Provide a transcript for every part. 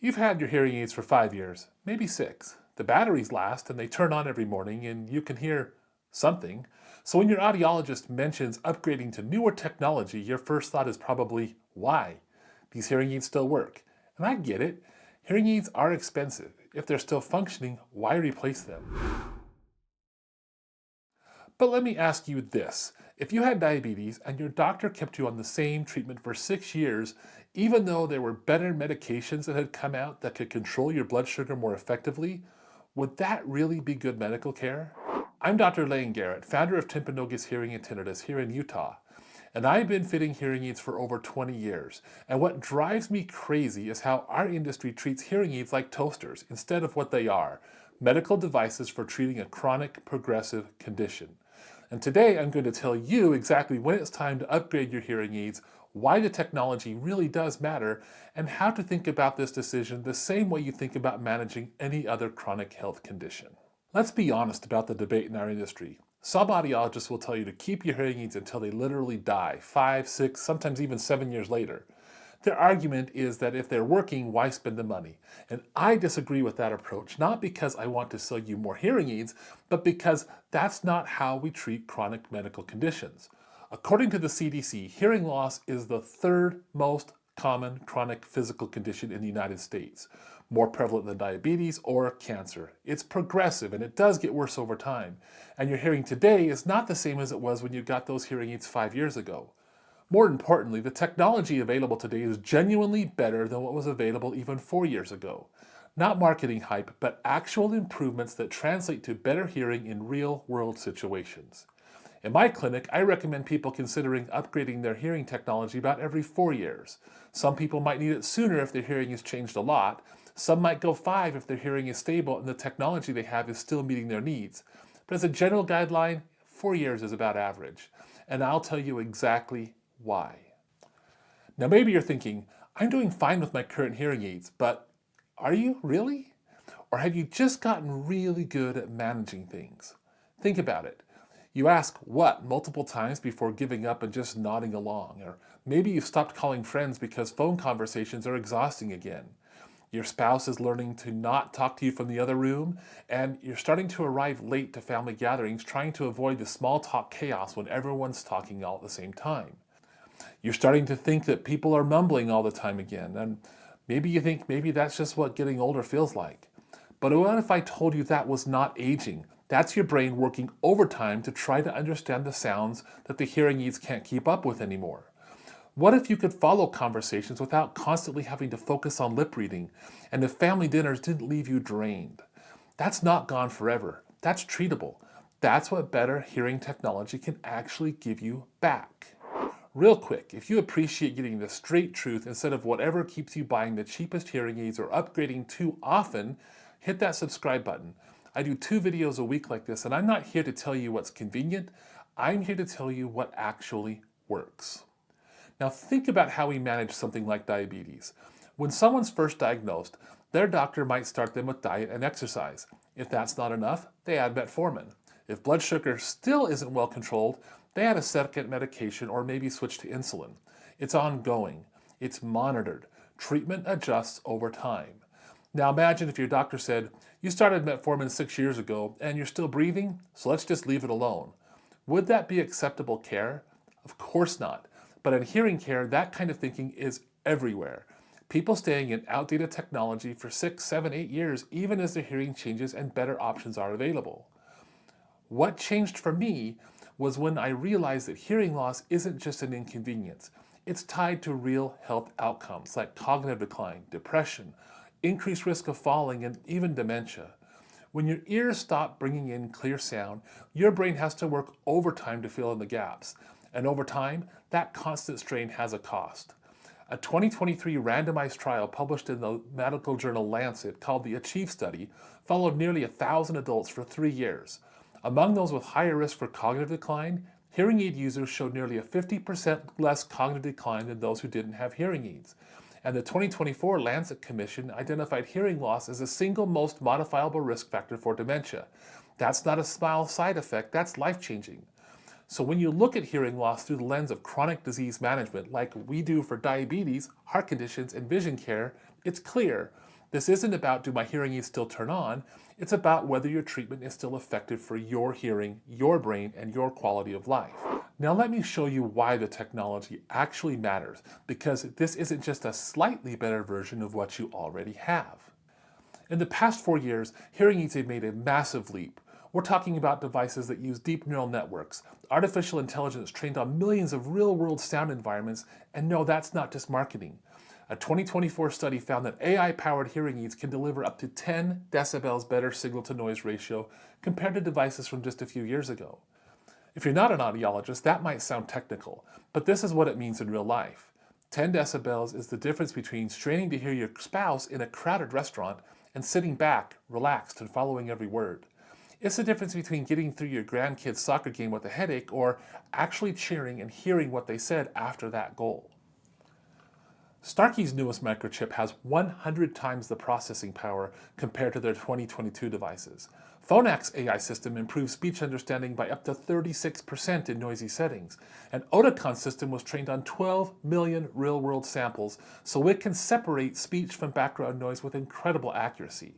You've had your hearing aids for 5 years, maybe 6. The batteries last and they turn on every morning and you can hear something. So when your audiologist mentions upgrading to newer technology, your first thought is probably, why? These hearing aids still work. And I get it. Hearing aids are expensive. If they're still functioning, why replace them? But let me ask you this. If you had diabetes and your doctor kept you on the same treatment for 6 years, even though there were better medications that had come out that could control your blood sugar more effectively, would that really be good medical care? I'm Dr. Layne Garrett, founder of Timpanogos Hearing and Tinnitus here in Utah. And I've been fitting hearing aids for over 20 years. And what drives me crazy is how our industry treats hearing aids like toasters instead of what they are, medical devices for treating a chronic progressive condition. And today I'm going to tell you exactly when it's time to upgrade your hearing aids, why the technology really does matter, and how to think about this decision the same way you think about managing any other chronic health condition. Let's be honest about the debate in our industry. Some audiologists will tell you to keep your hearing aids until they literally die, 5, 6, sometimes even 7 years later. Their argument is that if they're working, why spend the money? And I disagree with that approach, not because I want to sell you more hearing aids, but because that's not how we treat chronic medical conditions. According to the CDC, hearing loss is the third most common chronic physical condition in the United States, more prevalent than diabetes or cancer. It's progressive and it does get worse over time. And your hearing today is not the same as it was when you got those hearing aids 5 years ago. More importantly, the technology available today is genuinely better than what was available even 4 years ago. Not marketing hype, but actual improvements that translate to better hearing in real-world situations. In my clinic, I recommend people considering upgrading their hearing technology about every 4 years. Some people might need it sooner if their hearing has changed a lot. Some might go 5 if their hearing is stable and the technology they have is still meeting their needs. But as a general guideline, 4 years is about average. And I'll tell you exactly why. Now maybe you're thinking, I'm doing fine with my current hearing aids, but are you really? Or have you just gotten really good at managing things? Think about it. You ask what multiple times before giving up and just nodding along. Or maybe you've stopped calling friends because phone conversations are exhausting again. Your spouse is learning to not talk to you from the other room, and you're starting to arrive late to family gatherings trying to avoid the small talk chaos when everyone's talking all at the same time. You're starting to think that people are mumbling all the time again, and maybe you think maybe that's just what getting older feels like. But what if I told you that was not aging? That's your brain working overtime to try to understand the sounds that the hearing aids can't keep up with anymore. What if you could follow conversations without constantly having to focus on lip reading, and if family dinners didn't leave you drained? That's not gone forever. That's treatable. That's what better hearing technology can actually give you back. Real quick, if you appreciate getting the straight truth instead of whatever keeps you buying the cheapest hearing aids or upgrading too often, hit that subscribe button. I do 2 videos a week like this, and I'm not here to tell you what's convenient. I'm here to tell you what actually works. Now think about how we manage something like diabetes. When someone's first diagnosed, their doctor might start them with diet and exercise. If that's not enough, they add metformin. If blood sugar still isn't well controlled, they add a second medication or maybe switch to insulin. It's ongoing. It's monitored. Treatment adjusts over time. Now imagine if your doctor said, you started metformin 6 years ago and you're still breathing, so let's just leave it alone. Would that be acceptable care? Of course not. But in hearing care, that kind of thinking is everywhere. People staying in outdated technology for 6, 7, 8 years, even as their hearing changes and better options are available. What changed for me was when I realized that hearing loss isn't just an inconvenience. It's tied to real health outcomes like cognitive decline, depression, increased risk of falling, and even dementia. When your ears stop bringing in clear sound, your brain has to work overtime to fill in the gaps. And over time, that constant strain has a cost. A 2023 randomized trial published in the medical journal Lancet called the ACHIEVE study followed nearly 1,000 adults for 3 years. Among those with higher risk for cognitive decline, hearing aid users showed nearly a 50% less cognitive decline than those who didn't have hearing aids. And the 2024 Lancet Commission identified hearing loss as the single most modifiable risk factor for dementia. That's not a small side effect, that's life-changing. So when you look at hearing loss through the lens of chronic disease management, like we do for diabetes, heart conditions, and vision care, it's clear. This isn't about, do my hearing aids still turn on? It's about whether your treatment is still effective for your hearing, your brain, and your quality of life. Now let me show you why the technology actually matters, because this isn't just a slightly better version of what you already have. In the past 4 years, hearing aids have made a massive leap. We're talking about devices that use deep neural networks, artificial intelligence trained on millions of real-world sound environments, and no, that's not just marketing. A 2024 study found that AI-powered hearing aids can deliver up to 10 decibels better signal-to-noise ratio compared to devices from just a few years ago. If you're not an audiologist, that might sound technical, but this is what it means in real life. 10 decibels is the difference between straining to hear your spouse in a crowded restaurant and sitting back, relaxed, and following every word. It's the difference between getting through your grandkid's soccer game with a headache or actually cheering and hearing what they said after that goal. Starkey's newest microchip has 100 times the processing power compared to their 2022 devices. Phonak's AI system improves speech understanding by up to 36% in noisy settings, and Otacon's system was trained on 12 million real-world samples, so it can separate speech from background noise with incredible accuracy.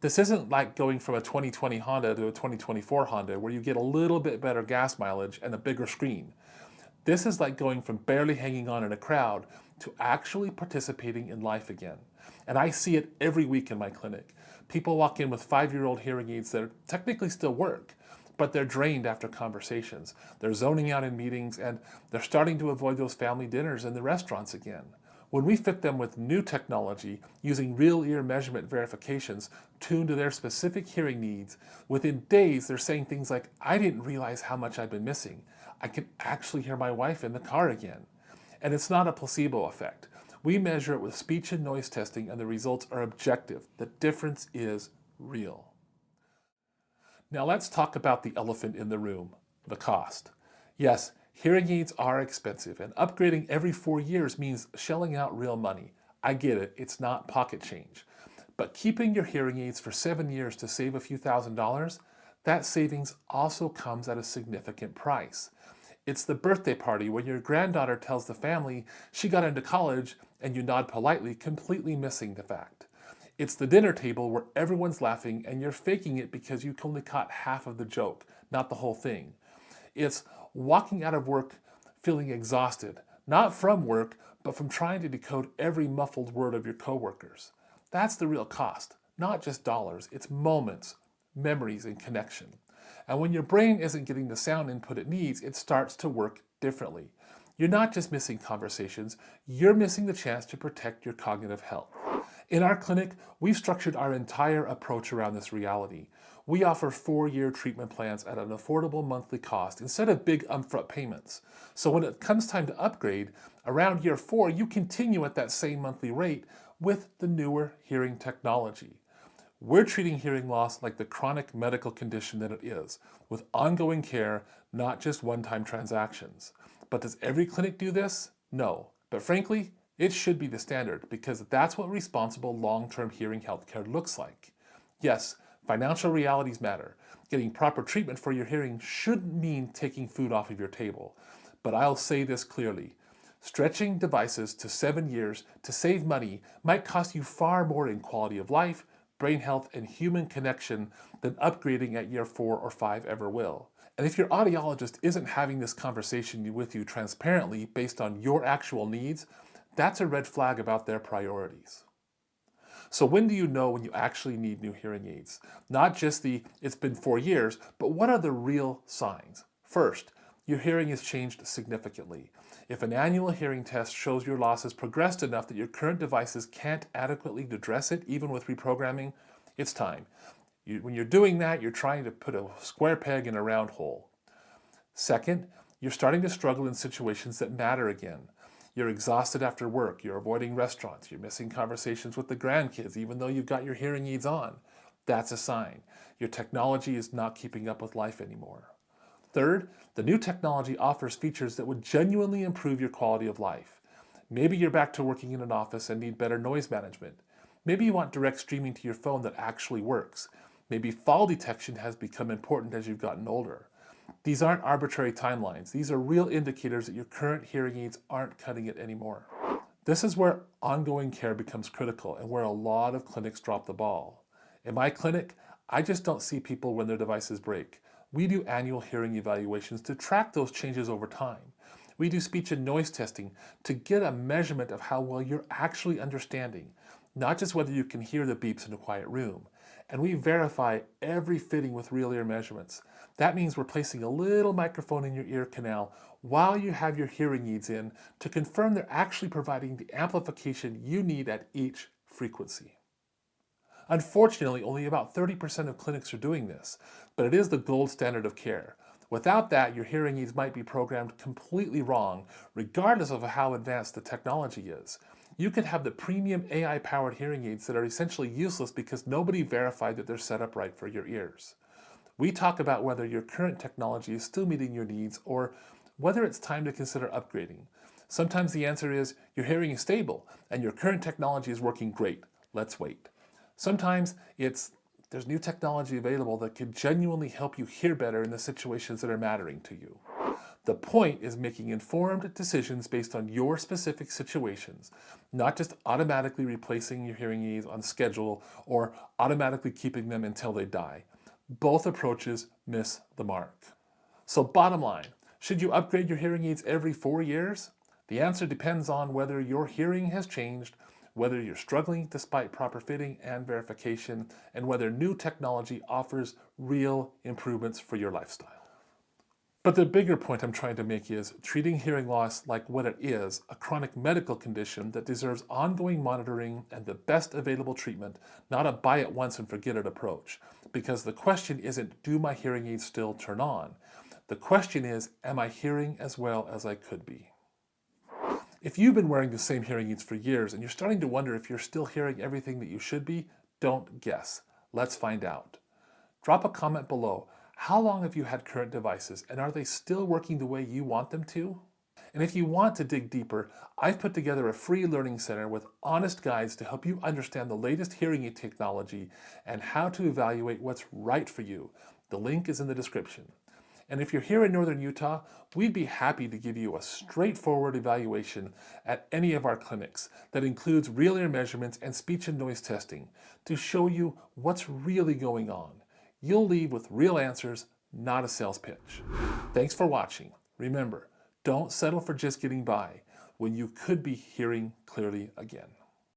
This isn't like going from a 2020 Honda to a 2024 Honda, where you get a little bit better gas mileage and a bigger screen. This is like going from barely hanging on in a crowd to actually participating in life again. And I see it every week in my clinic. People walk in with 5-year-old hearing aids that technically still work, but they're drained after conversations. They're zoning out in meetings, and they're starting to avoid those family dinners in the restaurants again. When we fit them with new technology, using real ear measurement verifications tuned to their specific hearing needs, within days they're saying things like, I didn't realize how much I've been missing. I can actually hear my wife in the car again. And it's not a placebo effect. We measure it with speech and noise testing, and the results are objective. The difference is real. Now let's talk about the elephant in the room, the cost. Yes, hearing aids are expensive, and upgrading every 4 years means shelling out real money. I get it, it's not pocket change. But keeping your hearing aids for 7 years to save a few $1,000s, that savings also comes at a significant price. It's the birthday party when your granddaughter tells the family she got into college and you nod politely, completely missing the fact. It's the dinner table where everyone's laughing and you're faking it because you only caught half of the joke, not the whole thing. It's walking out of work feeling exhausted, not from work, but from trying to decode every muffled word of your coworkers. That's the real cost, not just dollars. It's moments, memories, and connection. And when your brain isn't getting the sound input it needs, it starts to work differently. You're not just missing conversations, you're missing the chance to protect your cognitive health. In our clinic, we've structured our entire approach around this reality. We offer 4-year treatment plans at an affordable monthly cost instead of big upfront payments. So when it comes time to upgrade, around year 4, you continue at that same monthly rate with the newer hearing technology. We're treating hearing loss like the chronic medical condition that it is, with ongoing care, not just one-time transactions. But does every clinic do this? No. But frankly, it should be the standard, because that's what responsible long-term hearing healthcare looks like. Yes, financial realities matter. Getting proper treatment for your hearing shouldn't mean taking food off of your table. But I'll say this clearly. Stretching devices to 7 years to save money might cost you far more in quality of life, brain health, and human connection than upgrading at year 4 or 5 ever will. And if your audiologist isn't having this conversation with you transparently based on your actual needs, that's a red flag about their priorities. So when do you know when you actually need new hearing aids? Not just it's been 4 years, but what are the real signs? First, your hearing has changed significantly. If an annual hearing test shows your loss has progressed enough that your current devices can't adequately address it, even with reprogramming, it's time. When you're doing that, you're trying to put a square peg in a round hole. Second, you're starting to struggle in situations that matter again. You're exhausted after work, you're avoiding restaurants, you're missing conversations with the grandkids even though you've got your hearing aids on. That's a sign. Your technology is not keeping up with life anymore. Third, the new technology offers features that would genuinely improve your quality of life. Maybe you're back to working in an office and need better noise management. Maybe you want direct streaming to your phone that actually works. Maybe fall detection has become important as you've gotten older. These aren't arbitrary timelines. These are real indicators that your current hearing aids aren't cutting it anymore. This is where ongoing care becomes critical and where a lot of clinics drop the ball. In my clinic, I just don't see people when their devices break. We do annual hearing evaluations to track those changes over time. We do speech and noise testing to get a measurement of how well you're actually understanding, not just whether you can hear the beeps in a quiet room. And we verify every fitting with real ear measurements. That means we're placing a little microphone in your ear canal while you have your hearing aids in to confirm they're actually providing the amplification you need at each frequency. Unfortunately, only about 30% of clinics are doing this, but it is the gold standard of care. Without that, your hearing aids might be programmed completely wrong, regardless of how advanced the technology is. You could have the premium AI-powered hearing aids that are essentially useless because nobody verified that they're set up right for your ears. We talk about whether your current technology is still meeting your needs or whether it's time to consider upgrading. Sometimes the answer is your hearing is stable and your current technology is working great. Let's wait. Sometimes there's new technology available that could genuinely help you hear better in the situations that are mattering to you. The point is making informed decisions based on your specific situations, not just automatically replacing your hearing aids on schedule or automatically keeping them until they die. Both approaches miss the mark. So bottom line, should you upgrade your hearing aids every 4 years? The answer depends on whether your hearing has changed, whether you're struggling despite proper fitting and verification, and whether new technology offers real improvements for your lifestyle. But the bigger point I'm trying to make is treating hearing loss like what it is, a chronic medical condition that deserves ongoing monitoring and the best available treatment, not a buy it once and forget it approach. Because the question isn't, do my hearing aids still turn on? The question is, am I hearing as well as I could be? If you've been wearing the same hearing aids for years and you're starting to wonder if you're still hearing everything that you should be, don't guess. Let's find out. Drop a comment below. How long have you had current devices and are they still working the way you want them to? And if you want to dig deeper, I've put together a free learning center with honest guides to help you understand the latest hearing aid technology and how to evaluate what's right for you. The link is in the description. And if you're here in Northern Utah, we'd be happy to give you a straightforward evaluation at any of our clinics that includes real ear measurements and speech and noise testing to show you what's really going on. You'll leave with real answers, not a sales pitch. Thanks for watching. Remember, don't settle for just getting by when you could be hearing clearly again.